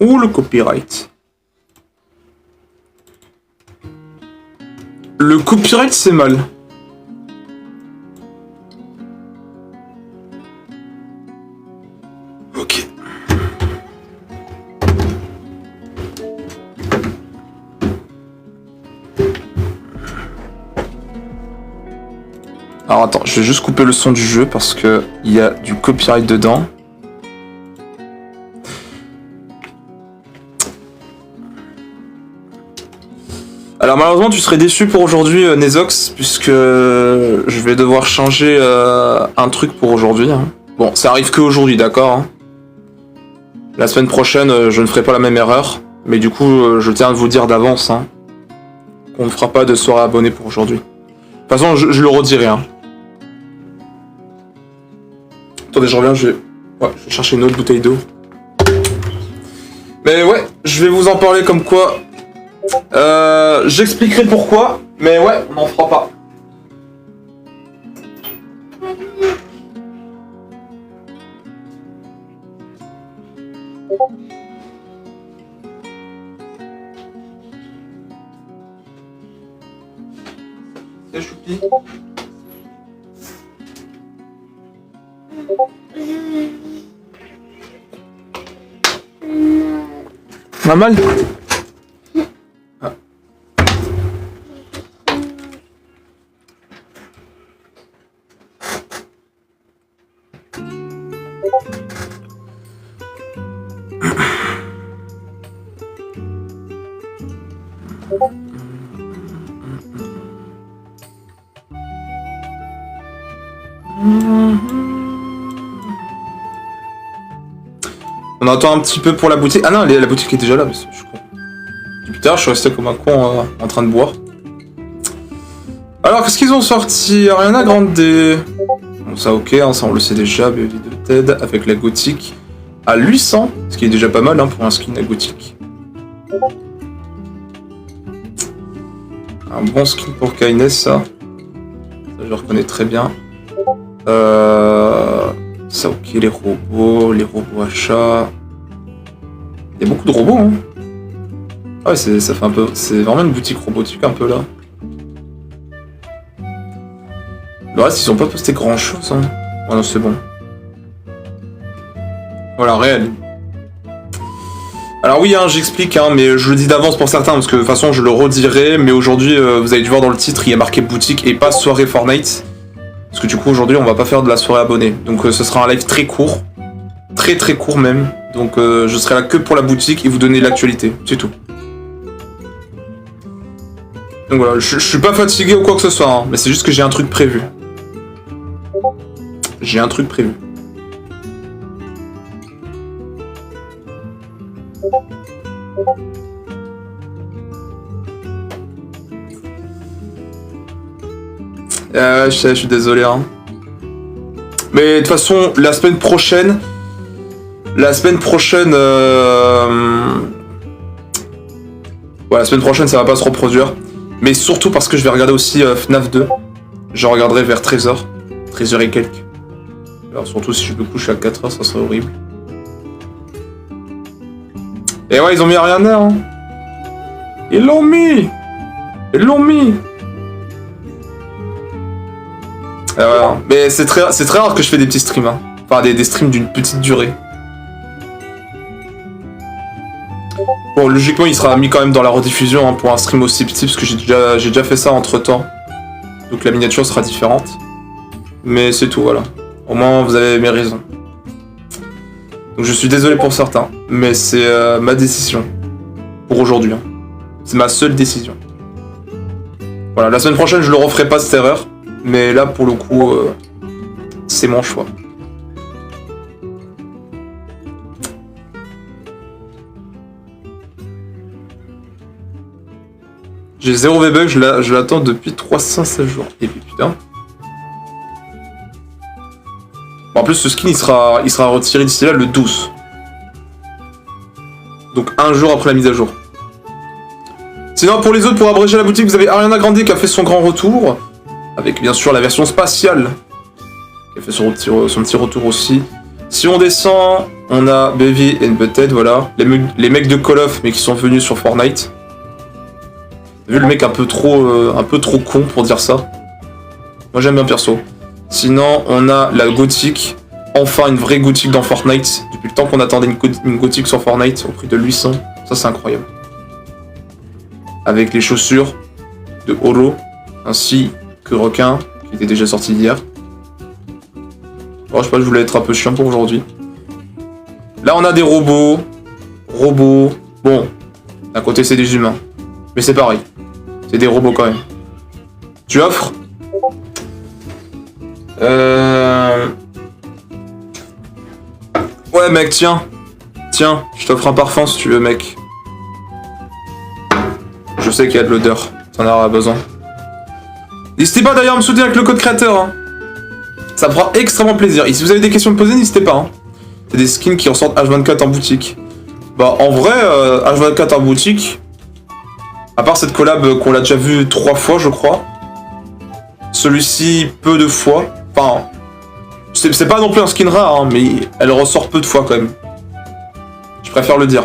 Ouh, le copyright. Le copyright, c'est mal. Ok. Alors attends, je vais juste couper le son du jeu parce que il y a du copyright dedans. Alors malheureusement tu serais déçu pour aujourd'hui Nezox, puisque je vais devoir changer un truc pour aujourd'hui. Hein. Bon, ça arrive que aujourd'hui, d'accord hein. La semaine prochaine je ne ferai pas la même erreur, mais du coup je tiens à vous dire d'avance hein, qu'on ne fera pas de soirée abonnée pour aujourd'hui. De toute façon je le redirai. Hein. Attendez, je reviens, je vais chercher une autre bouteille d'eau. Mais ouais, je vais vous en parler comme quoi... j'expliquerai pourquoi, mais ouais, on n'en fera pas. C'est choupi. Pas mal. On attend un petit peu pour la boutique. Ah non, la boutique est déjà là, mais je suis con. Depuis tard, je suis resté comme un con en train de boire. Alors, qu'est-ce qu'ils ont sorti? Ariana Grande. Bon, ça, ok, hein, ça on le sait déjà. Baby de Ted avec la gothique à 800, ce qui est déjà pas mal hein, pour un skin à gothique. Un bon skin pour Kaines, ça. Ça, je le reconnais très bien. Ça, ok, les robots achats. Il y a beaucoup de robots, hein. Ah ouais, ça fait un peu. C'est vraiment une boutique robotique un peu là. Le reste, ils ont pas posté grand chose, hein. Oh non, c'est bon. Voilà, réel. Alors oui, hein, j'explique, hein, mais je le dis d'avance pour certains, parce que de toute façon, je le redirai. Mais aujourd'hui, vous avez dû voir dans le titre, il y a marqué boutique et pas soirée Fortnite. Parce que du coup, aujourd'hui, on va pas faire de la soirée abonnée. Donc ce sera un live très court. Très très court même. Donc je serai là que pour la boutique et vous donner l'actualité. C'est tout. Donc voilà, je suis pas fatigué ou quoi que ce soit, hein, mais c'est juste que j'ai un truc prévu. J'ai un truc prévu. Je sais, je suis désolé. Hein. Mais de toute façon, la semaine prochaine... Ouais, la semaine prochaine, ça va pas se reproduire. Mais surtout parce que je vais regarder aussi FNAF 2. Je regarderai vers 13h. 13h et quelques. Alors surtout si je me couche à 4h, ça serait horrible. Et ouais, ils ont mis Ariana. Hein. Ils l'ont mis. Ouais, mais c'est très rare que je fais des petits streams. Hein. Enfin, des streams d'une petite durée. Bon, logiquement, il sera mis quand même dans la rediffusion hein, pour un stream aussi petit, parce que j'ai déjà fait ça entre temps. Donc la miniature sera différente. Mais c'est tout, voilà. Au moins, vous avez mes raisons. Donc je suis désolé pour certains, mais c'est ma décision. Pour aujourd'hui. Hein. C'est ma seule décision. Voilà, la semaine prochaine, je le referai pas cette erreur. Mais là, pour le coup, c'est mon choix. J'ai 0 V-Bucks, je l'attends depuis 316 jours. Et puis putain. Bon, en plus, ce skin, il sera retiré d'ici là le 12. Donc un jour après la mise à jour. Sinon, pour les autres, pour abréger la boutique, vous avez Ariana Grande qui a fait son grand retour. Avec bien sûr la version spatiale. Qui a fait son petit retour aussi. Si on descend, on a Baby and Butthead, voilà. Les mecs de Call of, mais qui sont venus sur Fortnite. T'as vu le mec un peu trop con pour dire ça. Moi j'aime bien perso. Sinon, on a la gothique. Enfin, une vraie gothique dans Fortnite. Depuis le temps qu'on attendait une gothique sur Fortnite au prix de 800. Ça, c'est incroyable. Avec les chaussures de Holo, ainsi que Requin, qui était déjà sorti hier. Oh, je sais pas, je voulais être un peu chiant pour aujourd'hui. Là, on a des robots. Bon, d'un côté, c'est des humains. Mais c'est pareil. C'est des robots quand même. Tu offres? Ouais, mec, tiens. Tiens, je t'offre un parfum si tu veux, mec. Je sais qu'il y a de l'odeur. T'en auras besoin. N'hésitez pas d'ailleurs à me soutenir avec le code créateur. Hein. Ça me fera extrêmement plaisir. Et si vous avez des questions à me poser, n'hésitez pas. Hein. C'est des skins qui ressortent H24 en boutique. Bah, en vrai, H24 en boutique, à part cette collab qu'on l'a déjà vu 3 fois, je crois. Celui-ci, peu de fois. Enfin, c'est pas non plus un skin rare, hein, mais elle ressort peu de fois quand même. Je préfère le dire.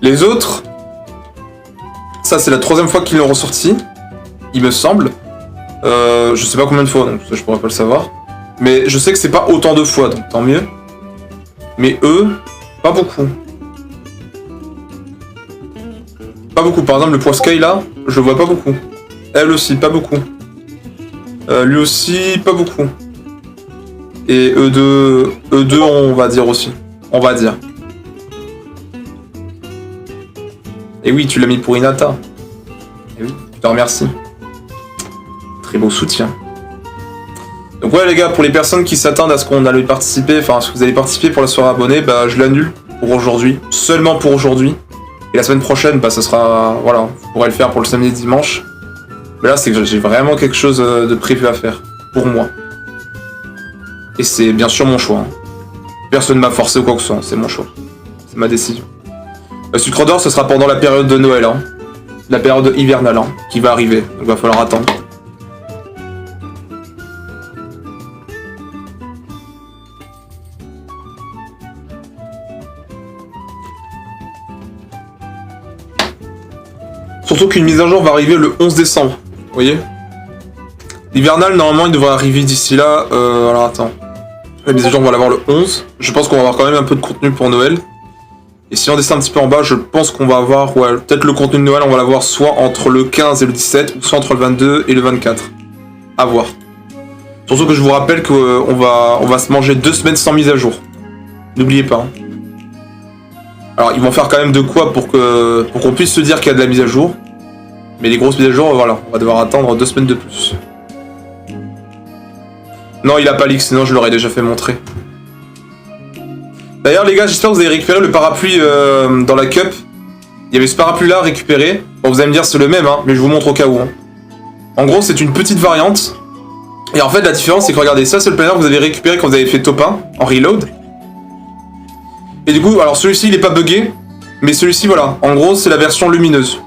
Les autres, ça c'est la 3e fois qu'ils l'ont ressorti, il me semble. Je sais pas combien de fois, donc ça je pourrais pas le savoir. Mais je sais que c'est pas autant de fois, donc tant mieux. Mais eux, pas beaucoup. Pas beaucoup. Par exemple, le Poiscaille là, je le vois pas beaucoup. Elle aussi, pas beaucoup. Lui aussi, pas beaucoup. Et eux deux, on va dire aussi. On va dire. Et oui, tu l'as mis pour Hinata. Et oui, je te remercie. Très beau soutien. Donc ouais les gars, pour les personnes qui s'attendent à ce qu'on allait participer, enfin à ce que vous allez participer pour la soirée abonnée, bah je l'annule pour aujourd'hui. Seulement pour aujourd'hui. Et la semaine prochaine, bah ça sera... Voilà, vous pourrez le faire pour le samedi et dimanche. Mais là, c'est que j'ai vraiment quelque chose de prévu à faire. Pour moi. Et c'est bien sûr mon choix. Hein. Personne ne m'a forcé ou quoi que ce soit, c'est mon choix. C'est ma décision. Le sucre d'or, ce sera pendant la période de Noël. Hein. La période hivernale, hein, qui va arriver. Donc il va falloir attendre. Surtout qu'une mise à jour va arriver le 11 décembre. Vous voyez? L'hivernal, normalement, il devrait arriver d'ici là. Alors attends. La mise à jour, on va l'avoir le 11. Je pense qu'on va avoir quand même un peu de contenu pour Noël. Et si on descend un petit peu en bas, je pense qu'on va avoir... Ouais, peut-être le contenu de Noël, on va l'avoir soit entre le 15 et le 17, ou soit entre le 22 et le 24. À voir. Surtout que je vous rappelle qu'on va se manger 2 semaines sans mise à jour. N'oubliez pas. Hein. Alors, ils vont faire quand même de quoi pour qu'on puisse se dire qu'il y a de la mise à jour. Mais les grosses mises à jour, voilà, on va devoir attendre 2 semaines de plus. Non, il a pas leak, sinon je l'aurais déjà fait montrer. D'ailleurs, les gars, j'espère que vous avez récupéré le parapluie dans la cup. Il y avait ce parapluie-là à récupérer. Bon, vous allez me dire, c'est le même, hein, mais je vous montre au cas où. Hein. En gros, c'est une petite variante. Et en fait, la différence, c'est que regardez, ça, c'est le planner que vous avez récupéré quand vous avez fait top 1 en reload. Et du coup, alors celui-ci, il est pas buggé. Mais celui-ci, voilà. En gros, c'est la version lumineuse.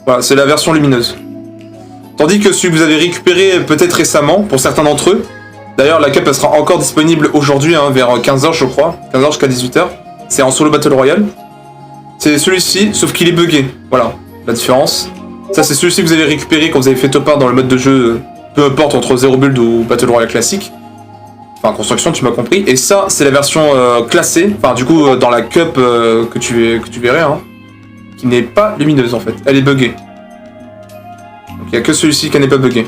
Voilà, c'est la version lumineuse. Tandis que celui que vous avez récupéré peut-être récemment, pour certains d'entre eux, d'ailleurs la cup elle sera encore disponible aujourd'hui, hein, vers 15h je crois, 15h jusqu'à 18h, c'est en solo battle royale. C'est celui-ci, sauf qu'il est buggé, voilà, la différence. Ça c'est celui-ci que vous avez récupéré quand vous avez fait top 1 dans le mode de jeu, peu importe entre 0 build ou battle royale classique. Enfin construction, tu m'as compris. Et ça c'est la version classée, enfin du coup dans la cup que tu verrais, hein, qui n'est pas lumineuse en fait, elle est buggée. Donc il n'y a que celui-ci qui n'est pas buggé.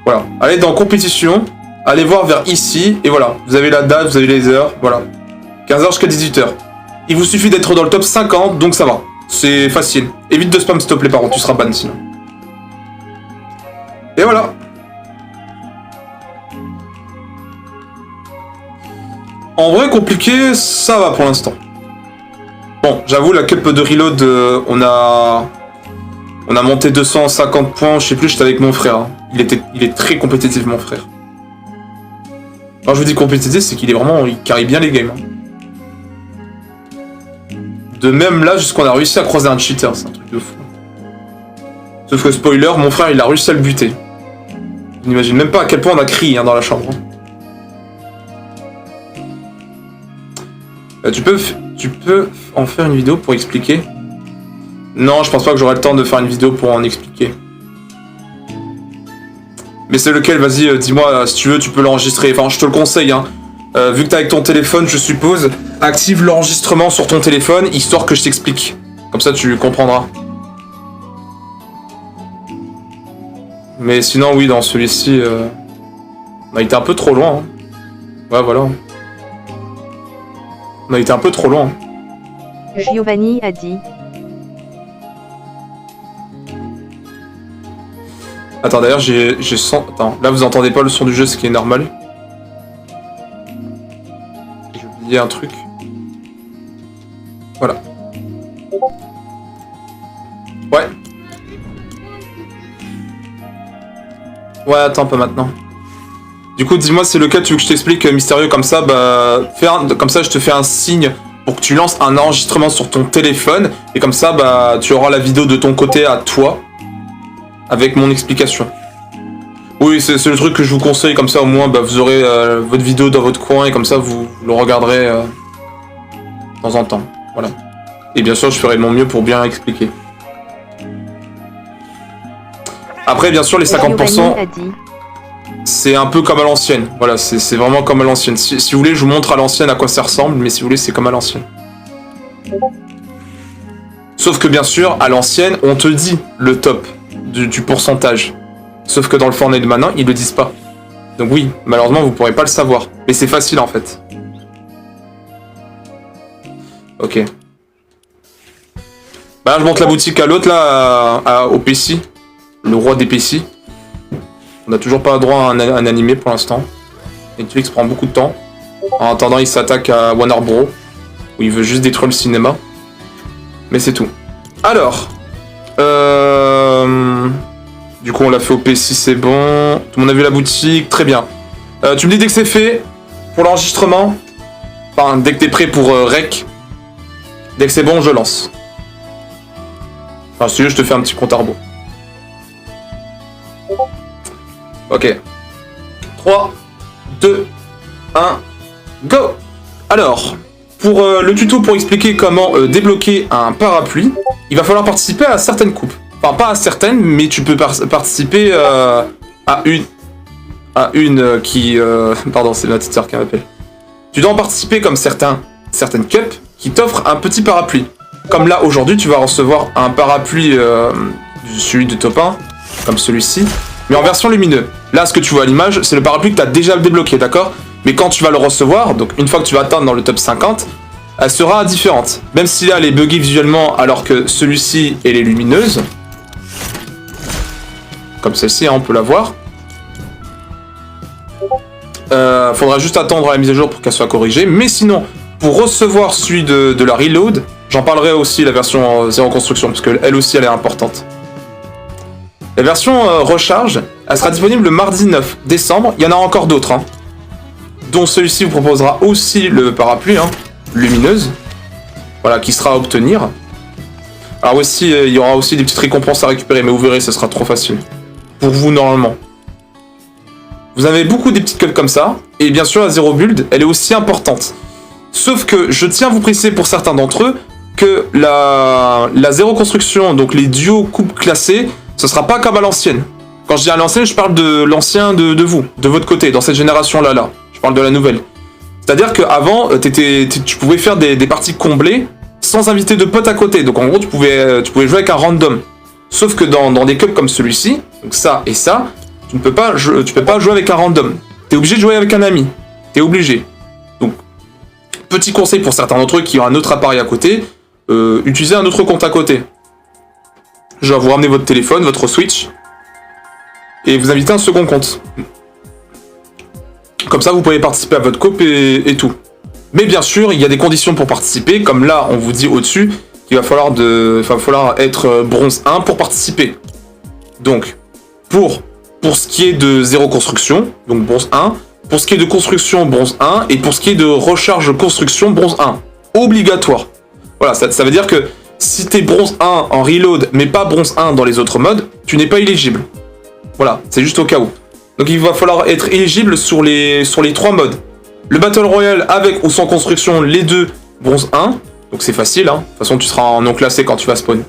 Voilà. Allez dans compétition, allez voir vers ici, et voilà. Vous avez la date, vous avez les heures, voilà. 15h jusqu'à 18h. Il vous suffit d'être dans le top 50, donc ça va. C'est facile. Évite de spam s'il te plaît par contre, tu seras ban sinon. Et voilà. En vrai compliqué, ça va pour l'instant. Bon, j'avoue la cup de reload, on a monté 250 points, je sais plus, j'étais avec mon frère. Hein. Il est très compétitif, mon frère. Quand je vous dis compétitif, c'est qu'il est vraiment... Il carry bien les games. Hein. De même là, jusqu'on a réussi à croiser un cheater, c'est un truc de fou. Sauf que spoiler, mon frère, il a réussi à le buter. Je n'imagine même pas à quel point on a crié hein, dans la chambre. Tu peux en faire une vidéo pour expliquer? Non, je pense pas que j'aurai le temps de faire une vidéo pour en expliquer. Mais c'est lequel? Vas-y, dis-moi, si tu veux, tu peux l'enregistrer. Enfin, je te le conseille, hein. Vu que t'es avec ton téléphone, je suppose, active l'enregistrement sur ton téléphone, histoire que je t'explique. Comme ça, tu comprendras. Mais sinon, oui, dans celui-ci, on a été un peu trop loin. Hein. Ouais, voilà. On a été un peu trop loin. Giovanni a dit. Attends, d'ailleurs, j'ai son... Attends, là, vous entendez pas le son du jeu, ce qui est normal. J'ai oublié un truc. Voilà. Ouais. Ouais, attends, pas maintenant. Du coup, dis-moi, c'est lequel tu veux que je t'explique mystérieux comme ça, bah... Comme ça, je te fais un signe pour que tu lances un enregistrement sur ton téléphone. Et comme ça, bah, tu auras la vidéo de ton côté à toi. Avec mon explication. Oui, c'est le truc que je vous conseille, comme ça au moins bah, vous aurez votre vidéo dans votre coin et comme ça vous le regarderez de temps en temps. Voilà. Et bien sûr, je ferai de mon mieux pour bien expliquer. Après, bien sûr, les 50%, c'est un peu comme à l'ancienne. Voilà, c'est vraiment comme à l'ancienne. Si vous voulez, je vous montre à l'ancienne à quoi ça ressemble, mais si vous voulez, c'est comme à l'ancienne. Sauf que bien sûr, à l'ancienne, on te dit le top du pourcentage. Sauf que dans le Fortnite maintenant, ils le disent pas. Donc oui, malheureusement, vous pourrez pas le savoir. Mais c'est facile en fait. Ok. Bah là, je montre la boutique à l'autre, là, au PC. Le roi des PC. On n'a toujours pas droit à un animé pour l'instant. Netflix prend beaucoup de temps. En attendant, il s'attaque à Warner Bros. Où il veut juste détruire le cinéma. Mais c'est tout. Alors... Du coup, on l'a fait au PC, c'est bon. Tout le monde a vu la boutique, très bien. Tu me dis dès que c'est fait, pour l'enregistrement. Enfin, dès que t'es prêt pour rec. Dès que c'est bon, je lance. Enfin, si tu veux, je te fais un petit compte à rebours. Ok. 3, 2, 1, go! Alors, pour le tuto pour expliquer comment débloquer un parapluie, il va falloir participer à certaines coupes. Enfin, pas à certaines, mais tu peux participer à une qui... Pardon, c'est ma petite sœur qui m'appelle. Tu dois en participer comme certaines cups qui t'offrent un petit parapluie. Comme là, aujourd'hui, tu vas recevoir un parapluie, celui de top 1, comme celui-ci, mais en version lumineux. Là, ce que tu vois à l'image, c'est le parapluie que tu as déjà débloqué, d'accord? Mais quand tu vas le recevoir, donc une fois que tu vas atteindre dans le top 50, elle sera différente. Même si là, elle est buggée visuellement, alors que celui-ci, elle est lumineuse. Comme celle-ci, hein, on peut la voir. Faudra juste attendre la mise à jour pour qu'elle soit corrigée. Mais sinon, pour recevoir celui de la reload, j'en parlerai aussi, la version zéro construction, parce qu'elle aussi, elle est importante. La version recharge, elle sera disponible le mardi 9 décembre. Il y en a encore d'autres, hein, dont celui-ci vous proposera aussi le parapluie, hein, lumineuse. Voilà, qui sera à obtenir. Alors aussi, il y aura aussi des petites récompenses à récupérer, mais vous verrez, ce sera trop facile. Pour vous, normalement. Vous avez beaucoup des petites cups comme ça, et bien sûr, la zéro build, elle est aussi importante. Sauf que je tiens à vous préciser pour certains d'entre eux que la zéro construction, donc les duos coupes classées, ce sera pas comme à l'ancienne. Quand je dis à l'ancienne, je parle de l'ancien de vous, de votre côté, dans cette génération-là. Je parle de la nouvelle. C'est-à-dire qu'avant, tu pouvais faire des parties comblées sans inviter de potes à côté. Donc en gros, tu pouvais jouer avec un random. Sauf que dans des cups comme celui-ci, donc ça et ça, tu peux pas jouer avec un random. T'es obligé de jouer avec un ami. T'es obligé. Donc, petit conseil pour certains d'entre eux qui ont un autre appareil à côté, utilisez un autre compte à côté. Genre, vous ramenez votre téléphone, votre Switch, et vous invitez un second compte. Comme ça, vous pouvez participer à votre coupe et tout. Mais bien sûr, il y a des conditions pour participer, comme là, on vous dit au-dessus, qu'il va falloir être bronze 1 pour participer. Donc, pour ce qui est de zéro construction, donc bronze 1, pour ce qui est de construction, bronze 1, et pour ce qui est de recharge construction, bronze 1. Obligatoire. Voilà, ça veut dire que si t'es bronze 1 en reload, mais pas bronze 1 dans les autres modes, tu n'es pas éligible. Voilà, c'est juste au cas où. Donc il va falloir être éligible sur les 3 modes. Le Battle Royale avec ou sans construction, les deux, bronze 1, donc c'est facile, hein. De toute façon tu seras en non classé quand tu vas spawn.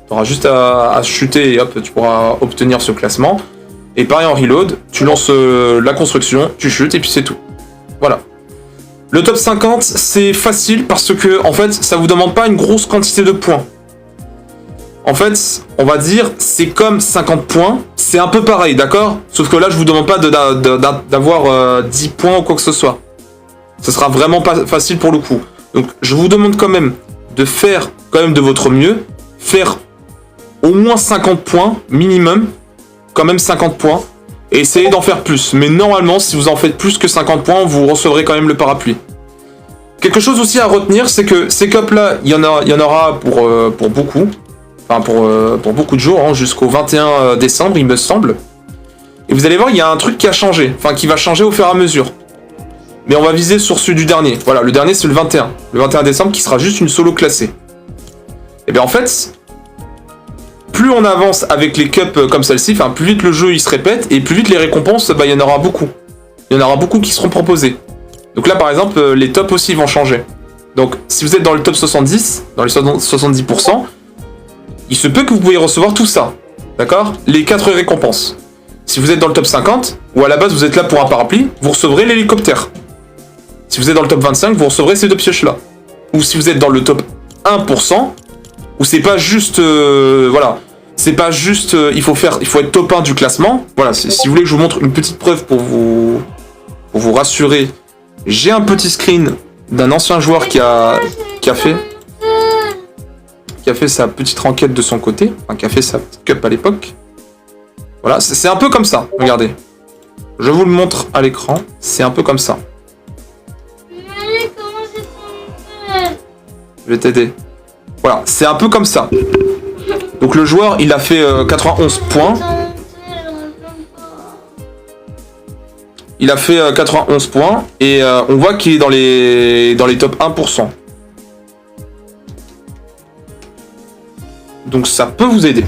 Tu auras juste à chuter et hop, tu pourras obtenir ce classement. Et pareil en reload, tu lances la construction, tu chutes et puis c'est tout. Voilà. Le top 50, c'est facile parce que, en fait, ça vous demande pas une grosse quantité de points. En fait, on va dire, c'est comme 50 points, c'est un peu pareil, d'accord? Sauf que là, je vous demande pas d'avoir 10 points ou quoi que ce soit. Ce sera vraiment pas facile pour le coup. Donc, je vous demande quand même de faire quand même de votre mieux, faire au moins 50 points minimum, quand même 50 points, et essayez d'en faire plus. Mais normalement, si vous en faites plus que 50 points, vous recevrez quand même le parapluie. Quelque chose aussi à retenir, c'est que ces cups-là, il y en aura pour beaucoup. Enfin, pour beaucoup de jours, hein, jusqu'au 21 décembre, il me semble. Et vous allez voir, il y a un truc qui a changé. Enfin, qui va changer au fur et à mesure. Mais on va viser sur celui du dernier. Voilà, le dernier, c'est le 21. Le 21 décembre, qui sera juste une solo classée. Et bien en fait, plus on avance avec les cups comme celle-ci, enfin, plus vite le jeu il se répète, et plus vite les récompenses, bah, il y en aura beaucoup. Il y en aura beaucoup qui seront proposées. Donc là, par exemple, les tops aussi vont changer. Donc, si vous êtes dans le top 70, dans les 70%, il se peut que vous pouvez recevoir tout ça. D'accord? Les 4 récompenses. Si vous êtes dans le top 50, ou à la base vous êtes là pour un parapluie, vous recevrez l'hélicoptère. Si vous êtes dans le top 25, vous recevrez ces 2 pioches-là. Ou si vous êtes dans le top 1%, où c'est pas juste... voilà. C'est pas juste... il faut être top 1 du classement. Voilà, si vous voulez que je vous montre une petite preuve pour vous rassurer, j'ai un petit screen d'un ancien joueur qui a fait sa petite enquête de son côté, enfin, qui a fait sa petite cup à l'époque. Voilà, c'est un peu comme ça, regardez. Je vous le montre à l'écran, c'est un peu comme ça. Je vais t'aider. Voilà, c'est un peu comme ça. Donc le joueur, il a fait 91 points. Il a fait 91 points, et on voit qu'il est dans les top 1%. Donc ça peut vous aider.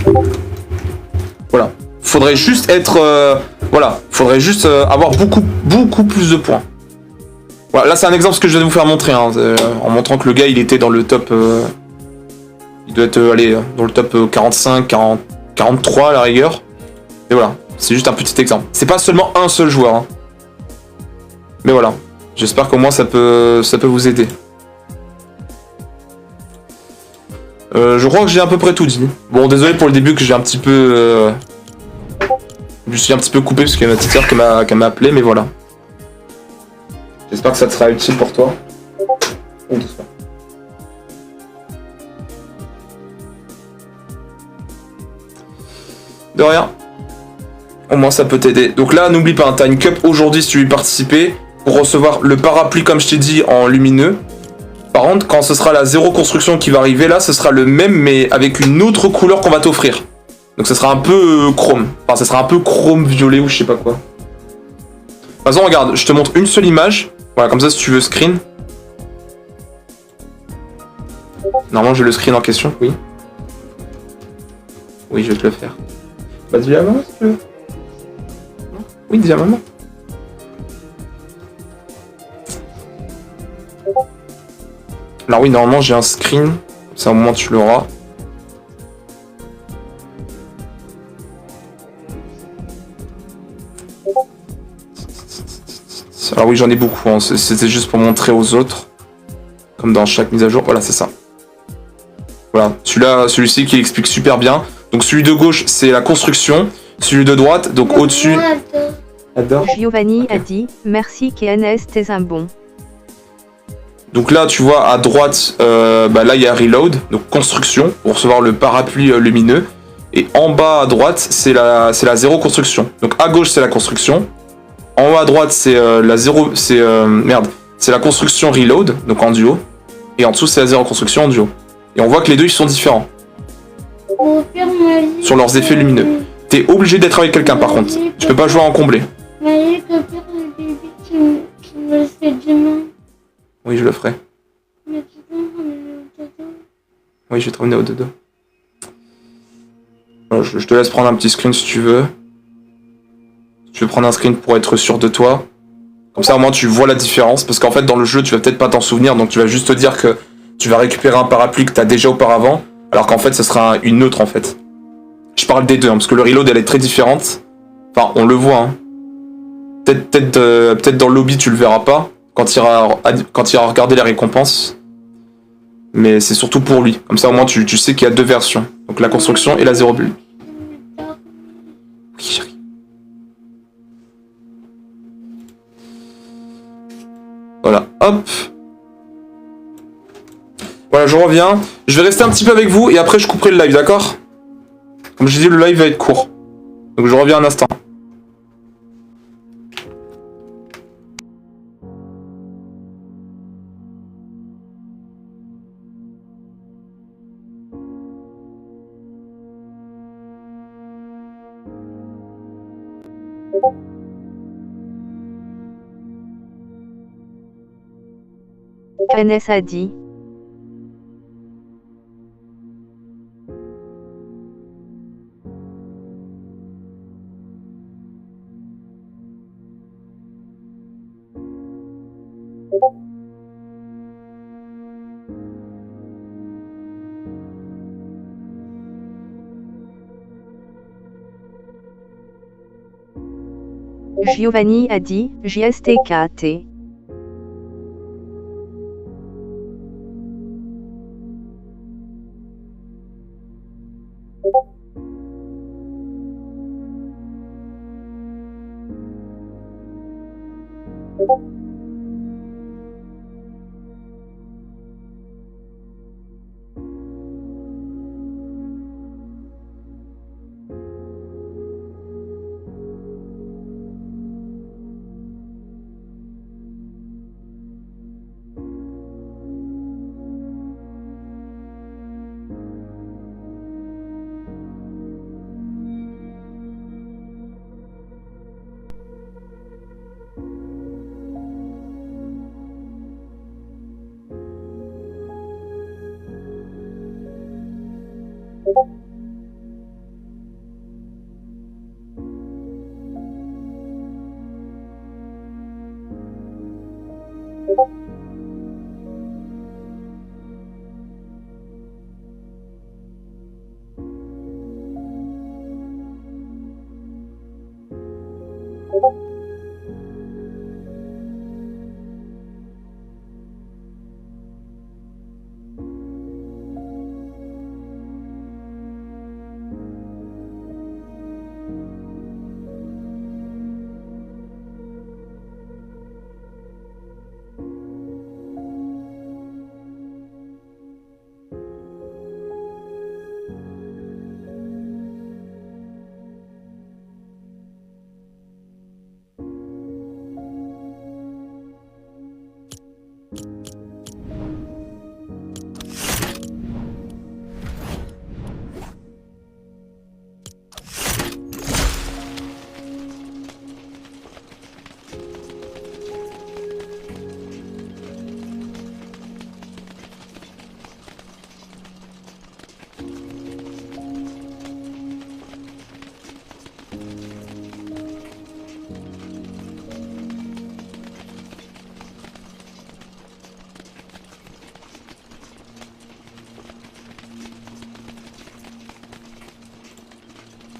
Voilà. Faudrait juste être... voilà. Faudrait juste avoir beaucoup plus de points. Voilà, là c'est un exemple que je vais vous faire montrer. Hein, en montrant que le gars il était dans le top... il doit être allé dans le top 45, 40, 43 à la rigueur. Et voilà. C'est juste un petit exemple. C'est pas seulement un seul joueur. Hein. Mais voilà. J'espère qu'au moins ça peut vous aider. Je crois que j'ai à peu près tout dit. Bon, désolé pour le début que j'ai un petit peu... je me suis un petit peu coupé parce qu'il y a ma petite sœur qui m'a appelé, mais voilà. J'espère que ça te sera utile pour toi. Oh, doucement. De rien. Au moins ça peut t'aider. Donc là, n'oublie pas, t'as une cup aujourd'hui si tu veux y participer pour recevoir le parapluie comme je t'ai dit en lumineux. Par contre, quand ce sera la 0 construction qui va arriver, là, ce sera le même, mais avec une autre couleur qu'on va t'offrir. Donc, ce sera un peu chrome. Enfin, ce sera un peu chrome violet ou je sais pas quoi. De toute façon, regarde, je te montre une seule image. Voilà, comme ça, si tu veux screen. Normalement, j'ai le screen en question, oui. Oui, je vais te le faire. Bah, dis-le à maman, si tu veux. Oui, dis-le à maman. Alors oui, normalement j'ai un screen, c'est un moment tu l'auras. Alors oui, j'en ai beaucoup, hein. C'était juste pour montrer aux autres, comme dans chaque mise à jour. Voilà, c'est ça. Voilà, celui-ci qui explique super bien. Donc celui de gauche, c'est la construction. Celui de droite, donc au-dessus... Giovanni a dit « Merci KNS, t'es un bon ». Donc là, tu vois, à droite, là, il y a Reload, donc construction, pour recevoir le parapluie lumineux. Et en bas à droite, c'est la 0 construction. Donc à gauche, c'est la construction. En haut à droite, c'est la 0... c'est la construction Reload, donc en duo. Et en dessous, c'est la 0 construction en duo. Et on voit que les deux, ils sont différents. Sur leurs effets lumineux. T'es obligé d'être avec quelqu'un, par contre. Tu peux pas jouer en comblé. Oui, je le ferai. Oui, je vais te ramener au dodo. Je te laisse prendre un petit screen si tu veux. Si tu veux prendre un screen pour être sûr de toi. Comme ça, au moins, tu vois la différence. Parce qu'en fait, dans le jeu, tu vas peut-être pas t'en souvenir. Donc, tu vas juste te dire que tu vas récupérer un parapluie que tu as déjà auparavant. Alors qu'en fait, ce sera une autre, en fait. Je parle des deux, hein, parce que le reload, elle est très différente. Enfin, on le voit. Hein. Peut-être dans le lobby, tu le verras pas. Quand il ira regarder les récompenses. Mais c'est surtout pour lui. Comme ça, au moins, tu sais qu'il y a deux versions. Donc, la construction et la zéro bulle. Oui, chérie. Voilà, hop. Voilà, je reviens. Je vais rester un petit peu avec vous et après je couperai le live, d'accord? Comme j'ai dit, le live va être court. Donc je reviens un instant. KNS a dit. Giovanni a dit, JSTKT.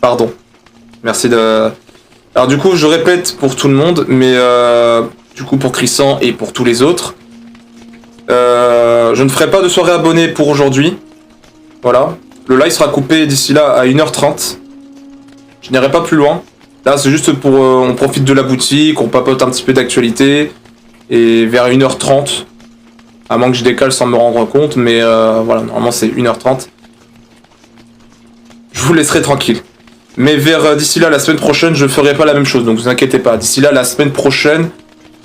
Pardon. Merci de... Alors du coup, je répète pour tout le monde, mais du coup pour Crissan et pour tous les autres, je ne ferai pas de soirée abonnée pour aujourd'hui. Voilà. Le live sera coupé d'ici là à 1h30. Je n'irai pas plus loin. Là, c'est juste pour... on profite de la boutique, on papote un petit peu d'actualité. Et vers 1h30, à moins que je décale sans me rendre compte, mais voilà, normalement c'est 1h30. Je vous laisserai tranquille. Mais vers d'ici là, la semaine prochaine, je ferai pas la même chose, donc vous inquiétez pas. D'ici là, la semaine prochaine,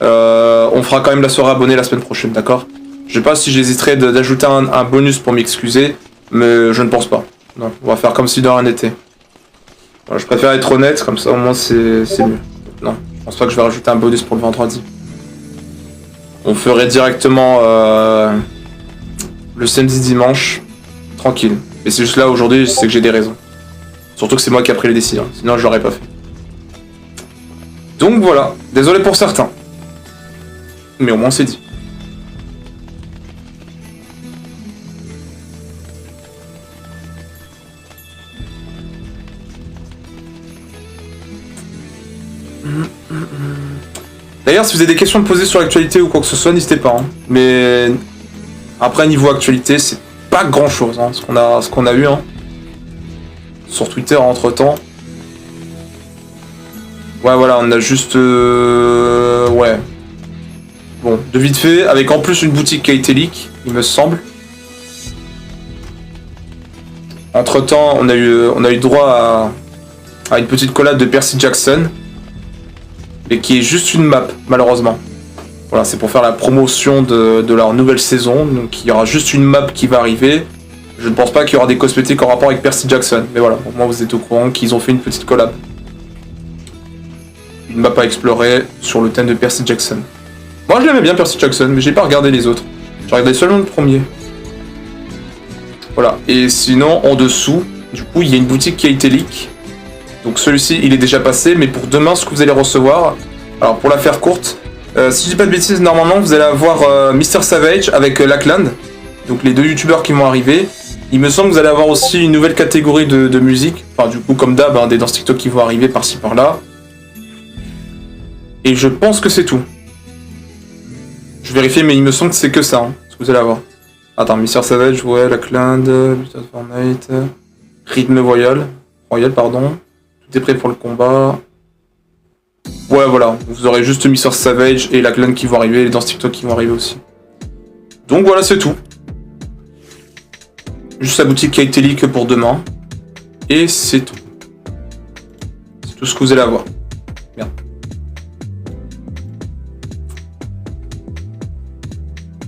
on fera quand même la soirée abonnée la semaine prochaine, d'accord? Je sais pas si j'hésiterai d'ajouter un bonus pour m'excuser, mais je ne pense pas. Non, on va faire comme si de rien n'était. Voilà, je préfère être honnête, comme ça au moins c'est mieux. Non, je pense pas que je vais rajouter un bonus pour le vendredi. On ferait directement le samedi-dimanche, tranquille. Et c'est juste là aujourd'hui, c'est que j'ai des raisons. Surtout que c'est moi qui ai pris les décisions, sinon je l'aurais pas fait. Donc voilà, désolé pour certains. Mais au moins c'est dit. D'ailleurs, si vous avez des questions à me poser sur l'actualité ou quoi que ce soit, n'hésitez pas. Hein. Mais après, niveau actualité, c'est pas grand chose, hein, ce qu'on a eu hein. Sur Twitter entre temps. Ouais, voilà, on a juste. Ouais. Bon, de vite fait, avec en plus une boutique qui a été leak, il me semble. Entre temps, on a eu droit à une petite collab de Percy Jackson. Et qui est juste une map, malheureusement. Voilà, c'est pour faire la promotion de leur nouvelle saison. Donc il y aura juste une map qui va arriver. Je ne pense pas qu'il y aura des cosmétiques en rapport avec Percy Jackson. Mais voilà, au moins vous êtes au courant qu'ils ont fait une petite collab. Une map à explorer sur le thème de Percy Jackson. Moi je l'aimais bien Percy Jackson, mais j'ai pas regardé les autres. J'ai regardé seulement le premier. Voilà, et sinon en dessous, du coup il y a une boutique qui a été leak. Donc celui-ci il est déjà passé, mais pour demain ce que vous allez recevoir, alors pour la faire courte, si je dis pas de bêtises, normalement vous allez avoir Mr Savage avec Lackland, donc les deux youtubeurs qui vont arriver. Il me semble que vous allez avoir aussi une nouvelle catégorie de musique, enfin du coup comme d'hab, hein, des danses TikTok qui vont arriver par-ci par-là. Et je pense que c'est tout. Je vérifie, mais il me semble que c'est que ça, hein, ce que vous allez avoir. Attends, Mr Savage, ouais, Lackland, Fortnite, Rythme Royal, pardon. Tout est prêt pour le combat. Ouais, voilà, vous aurez juste Mr Savage et la clan qui vont arriver, les danses TikTok qui vont arriver aussi. Donc voilà, c'est tout. Juste la boutique qui a été leak pour demain. Et c'est tout. C'est tout ce que vous allez avoir. Merde.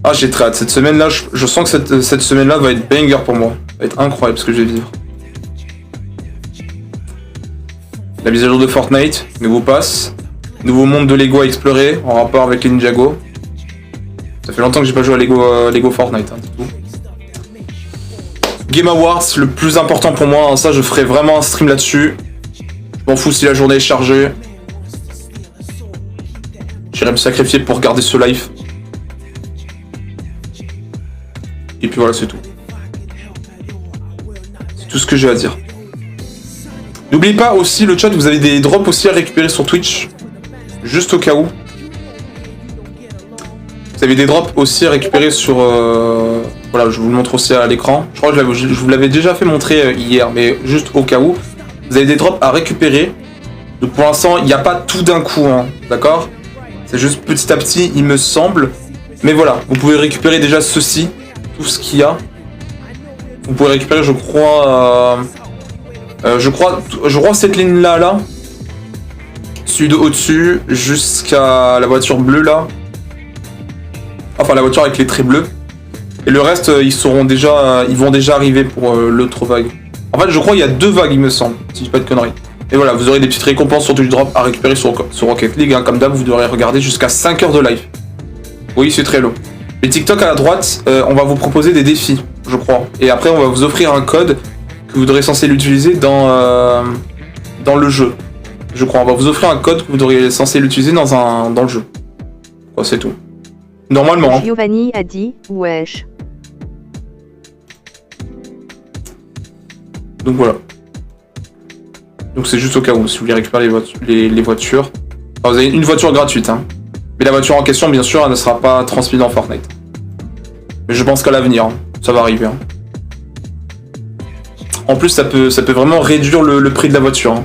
Ah, j'ai très hâte. Cette semaine-là, je sens que cette semaine-là va être banger pour moi. Ça va être incroyable ce que je vais vivre. La mise à jour de Fortnite, nouveau pass, nouveau monde de Lego à explorer en rapport avec les Ninjago. Ça fait longtemps que j'ai pas joué à Lego Fortnite, hein, du tout. Game Awards, le plus important pour moi, hein, ça je ferai vraiment un stream là-dessus. Je m'en fous si la journée est chargée. J'irai me sacrifier pour regarder ce live. Et puis voilà, c'est tout. C'est tout ce que j'ai à dire. N'oubliez pas aussi le chat, vous avez des drops aussi à récupérer sur Twitch. Juste au cas où. Vous avez des drops aussi à récupérer sur... Voilà, je vous le montre aussi à l'écran. Je crois que je vous l'avais déjà fait montrer hier, mais juste au cas où. Vous avez des drops à récupérer. Donc pour l'instant, il n'y a pas tout d'un coup, hein, d'accord? C'est juste petit à petit, il me semble. Mais voilà, vous pouvez récupérer déjà ceci, tout ce qu'il y a. Vous pouvez récupérer, je crois... je crois cette ligne-là, là. Celui de au-dessus, jusqu'à la voiture bleue, là. Enfin, la voiture avec les traits bleus. Et le reste, ils vont déjà arriver pour l'autre vague. En fait, je crois qu'il y a 2 vagues, il me semble, si je dis pas de conneries. Et voilà, vous aurez des petites récompenses sur du drop à récupérer sur Rocket League. Hein. Comme d'hab, vous devrez regarder jusqu'à 5 heures de live. Oui, c'est très long. Les TikTok à la droite, on va vous proposer des défis, je crois. Et après, on va vous offrir un code que vous devrez censé l'utiliser dans le jeu. Je crois, on va vous offrir un code que vous devrez censé l'utiliser dans le jeu. Ouais, c'est tout. Normalement. Hein. Giovanni a dit, wesh. Donc voilà. Donc c'est juste au cas où, si vous voulez récupérer les voitures. Alors, vous avez une voiture gratuite, hein. Mais la voiture en question, bien sûr, elle ne sera pas transmise dans Fortnite. Mais je pense qu'à l'avenir, hein, ça va arriver. Hein. En plus, ça peut vraiment réduire le prix de la voiture. Hein.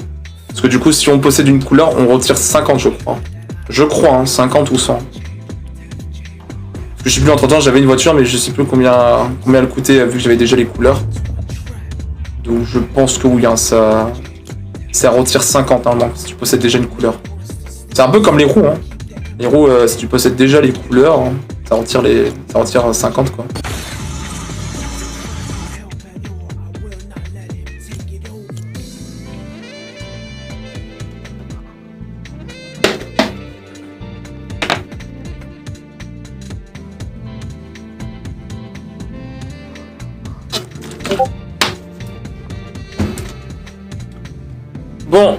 Parce que du coup, si on possède une couleur, on retire 50, je crois. Je crois, hein, 50 ou 100. Parce que je sais plus, entre temps, j'avais une voiture, mais je sais plus combien elle coûtait, vu que j'avais déjà les couleurs. Donc je pense que oui, hein, ça retire 50, hein, donc, si tu possèdes déjà une couleur. C'est un peu comme les roues, hein. Les roues, si tu possèdes déjà les couleurs, hein, ça retire 50, quoi. Bon,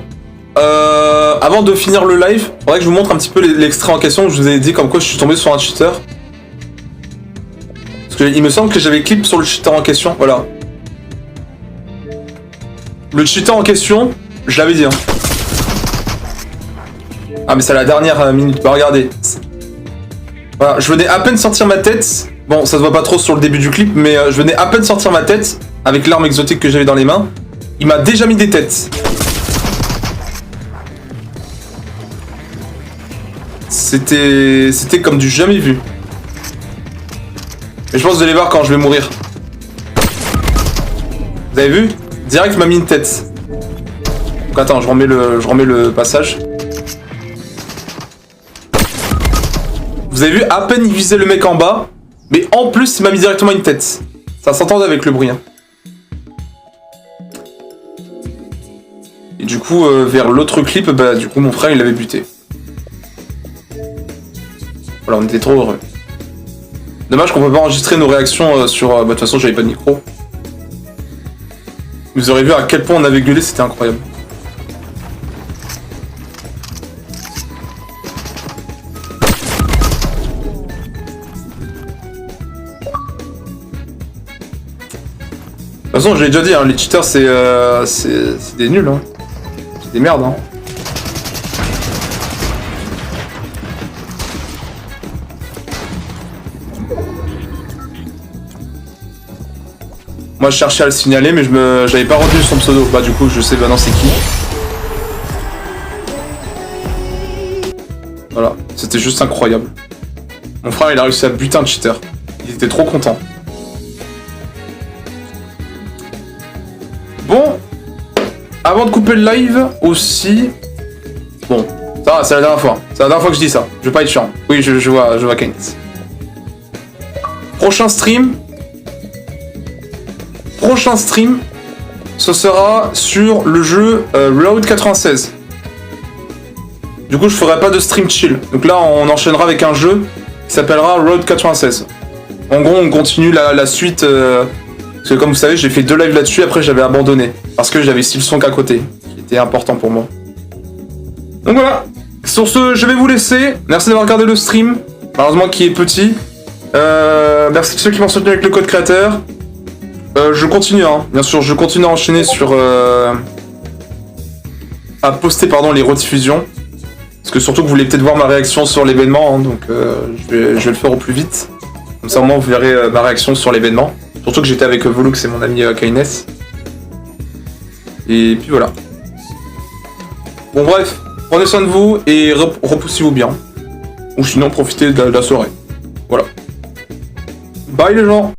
avant de finir le live, faudrait que je vous montre un petit peu l'extrait en question où je vous ai dit comme quoi je suis tombé sur un cheater. Parce que il me semble que j'avais clip sur le cheater en question, voilà. Le cheater en question, je l'avais dit. Hein. Ah mais c'est à la dernière minute, bah regardez. Voilà, je venais à peine sortir ma tête. Bon, ça se voit pas trop sur le début du clip, mais je venais à peine sortir ma tête avec l'arme exotique que j'avais dans les mains. Il m'a déjà mis des têtes. C'était comme du jamais vu. Et je pense que vous allez voir quand je vais mourir. Vous avez vu? Direct, il m'a mis une tête. Donc attends, je remets le passage. Vous avez vu, à peine il visait le mec en bas, mais en plus, il m'a mis directement une tête. Ça s'entendait avec le bruit. Hein. Et du coup, vers l'autre clip, bah du coup, mon frère, il l'avait buté. Voilà, on était trop heureux. Dommage qu'on peut pas enregistrer nos réactions sur... bah de toute façon, j'avais pas de micro. Vous aurez vu à quel point on avait gueulé, c'était incroyable. De toute façon, je l'ai déjà dit, hein, les cheaters, c'est des nuls. Hein. C'est des merdes. Hein. Moi, je cherchais à le signaler, mais j'avais pas retenu son pseudo. Bah, du coup, je sais maintenant c'est qui. Voilà, c'était juste incroyable. Mon frère, il a réussi à buter un cheater. Il était trop content. Bon, avant de couper le live, aussi... Bon, ça va, c'est la dernière fois. C'est la dernière fois que je dis ça. Je vais pas être chiant. Oui, je vois Keynes. Prochain stream, ce sera sur le jeu Road 96. Du coup, je ferai pas de stream chill. Donc là, on enchaînera avec un jeu qui s'appellera Road 96. En gros, on continue la suite... parce que comme vous savez, j'ai fait 2 lives là-dessus, après j'avais abandonné. Parce que j'avais Silsong à côté, qui était important pour moi. Donc voilà. Sur ce, je vais vous laisser. Merci d'avoir regardé le stream. Malheureusement, qui est petit. Merci à ceux qui m'ont soutenu avec le code créateur. Je continue, hein. Bien sûr, je continue à enchaîner sur... à poster, pardon, les rediffusions. Parce que surtout que vous voulez peut-être voir ma réaction sur l'événement, hein, donc je vais le faire au plus vite. Comme ça, au moins, vous verrez ma réaction sur l'événement. Surtout que j'étais avec Volux et mon ami Keynes. Et puis voilà. Bon bref, prenez soin de vous et repoussez-vous bien. Ou sinon, profitez de la soirée. Voilà. Bye les gens.